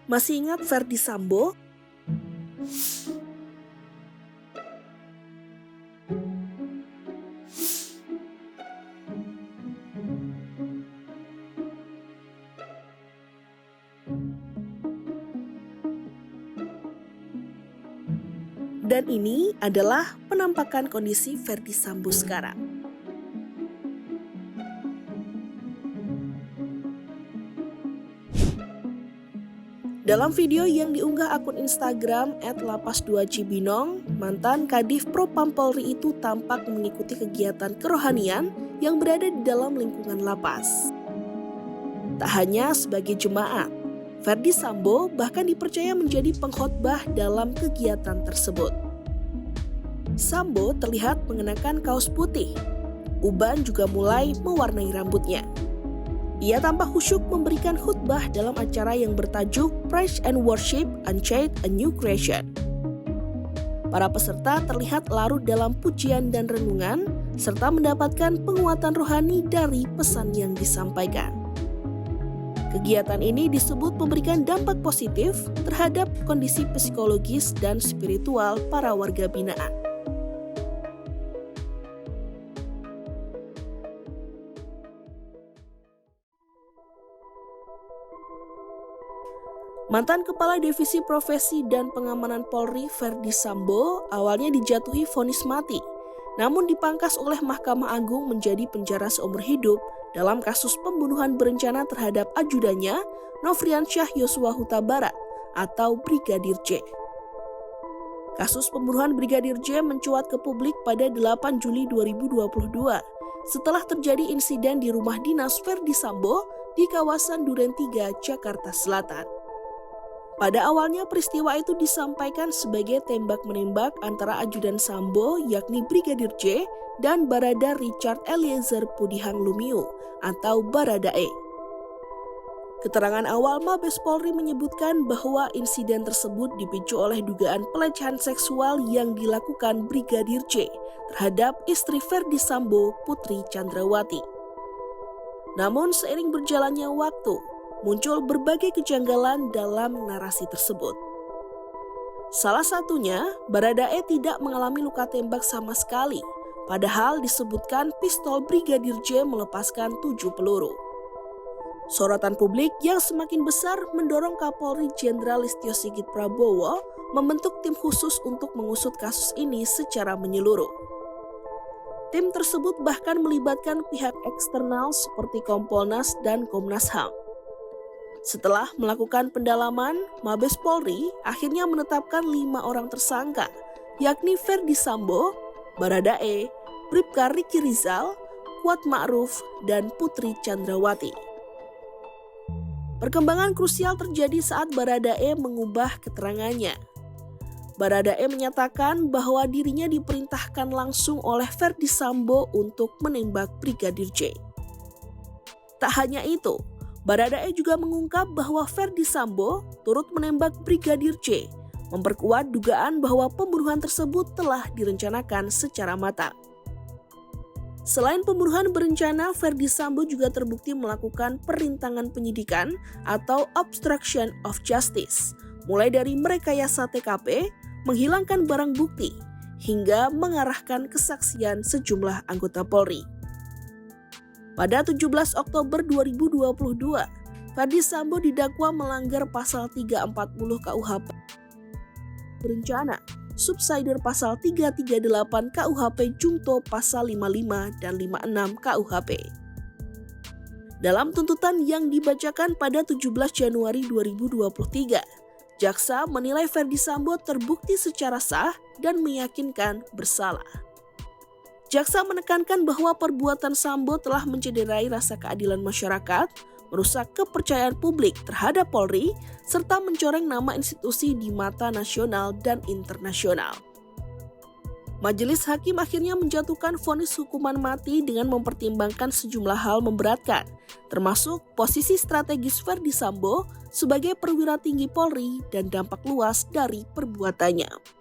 Masih ingat Ferdy Sambo? Dan ini adalah penampakan kondisi Ferdy Sambo sekarang. Dalam video yang diunggah akun Instagram @lapas2cibinong, mantan Kadif Propam Polri itu tampak mengikuti kegiatan kerohanian yang berada di dalam lingkungan lapas. Tak hanya sebagai jemaat, Ferdy Sambo bahkan dipercaya menjadi pengkhotbah dalam kegiatan tersebut. Sambo terlihat mengenakan kaos putih. Uban juga mulai mewarnai rambutnya. Ia tampak khusyuk memberikan khutbah dalam acara yang bertajuk Praise and Worship Unchained a New Creation. Para peserta terlihat larut dalam pujian dan renungan, serta mendapatkan penguatan rohani dari pesan yang disampaikan. Kegiatan ini disebut memberikan dampak positif terhadap kondisi psikologis dan spiritual para warga binaan. Mantan Kepala Divisi Profesi dan Pengamanan Polri Ferdy Sambo awalnya dijatuhi vonis mati, namun dipangkas oleh Mahkamah Agung menjadi penjara seumur hidup dalam kasus pembunuhan berencana terhadap ajudannya Nofriansyah Yosua Huta Barat atau Brigadir J. Kasus pembunuhan Brigadir J mencuat ke publik pada 8 Juli 2022 setelah terjadi insiden di rumah dinas Ferdy Sambo di kawasan Duren 3, Jakarta Selatan. Pada awalnya peristiwa itu disampaikan sebagai tembak-menembak antara ajudan Sambo yakni Brigadir J dan Barada Richard Eliezer Pudihang Lumiu atau Baradae. Keterangan awal Mabes Polri menyebutkan bahwa insiden tersebut dipicu oleh dugaan pelecehan seksual yang dilakukan Brigadir J terhadap istri Ferdy Sambo, Putri Chandrawati. Namun seiring berjalannya waktu, muncul berbagai kejanggalan dalam narasi tersebut. Salah satunya, Baradae tidak mengalami luka tembak sama sekali, padahal disebutkan pistol Brigadir J melepaskan 7 peluru. Sorotan publik yang semakin besar mendorong Kapolri Jenderal Listio Sigit Prabowo membentuk tim khusus untuk mengusut kasus ini secara menyeluruh. Tim tersebut bahkan melibatkan pihak eksternal seperti Kompolnas dan Komnas HAM. Setelah melakukan pendalaman, Mabes Polri akhirnya menetapkan 5 orang tersangka, yakni Ferdy Sambo, Baradae, Bribka Riki Rizal, Kuat Ma'ruf, dan Putri Chandrawati. Perkembangan krusial terjadi saat Baradae mengubah keterangannya. Baradae menyatakan bahwa dirinya diperintahkan langsung oleh Ferdy Sambo untuk menembak Brigadir J. Tak hanya itu, Baradae juga mengungkap bahwa Ferdy Sambo turut menembak Brigadir J, memperkuat dugaan bahwa pembunuhan tersebut telah direncanakan secara matang. Selain pembunuhan berencana, Ferdy Sambo juga terbukti melakukan perintangan penyidikan atau obstruction of justice, mulai dari merekayasa TKP, menghilangkan barang bukti, hingga mengarahkan kesaksian sejumlah anggota Polri. Pada 17 Oktober 2022, Ferdy Sambo didakwa melanggar pasal 340 KUHP berencana, subsider pasal 338 KUHP Jungto pasal 55 dan 56 KUHP. Dalam tuntutan yang dibacakan pada 17 Januari 2023, jaksa menilai Ferdy Sambo terbukti secara sah dan meyakinkan bersalah. Jaksa menekankan bahwa perbuatan Sambo telah mencederai rasa keadilan masyarakat, merusak kepercayaan publik terhadap Polri, serta mencoreng nama institusi di mata nasional dan internasional. Majelis Hakim akhirnya menjatuhkan vonis hukuman mati dengan mempertimbangkan sejumlah hal memberatkan, termasuk posisi strategis Ferdy Sambo sebagai perwira tinggi Polri dan dampak luas dari perbuatannya.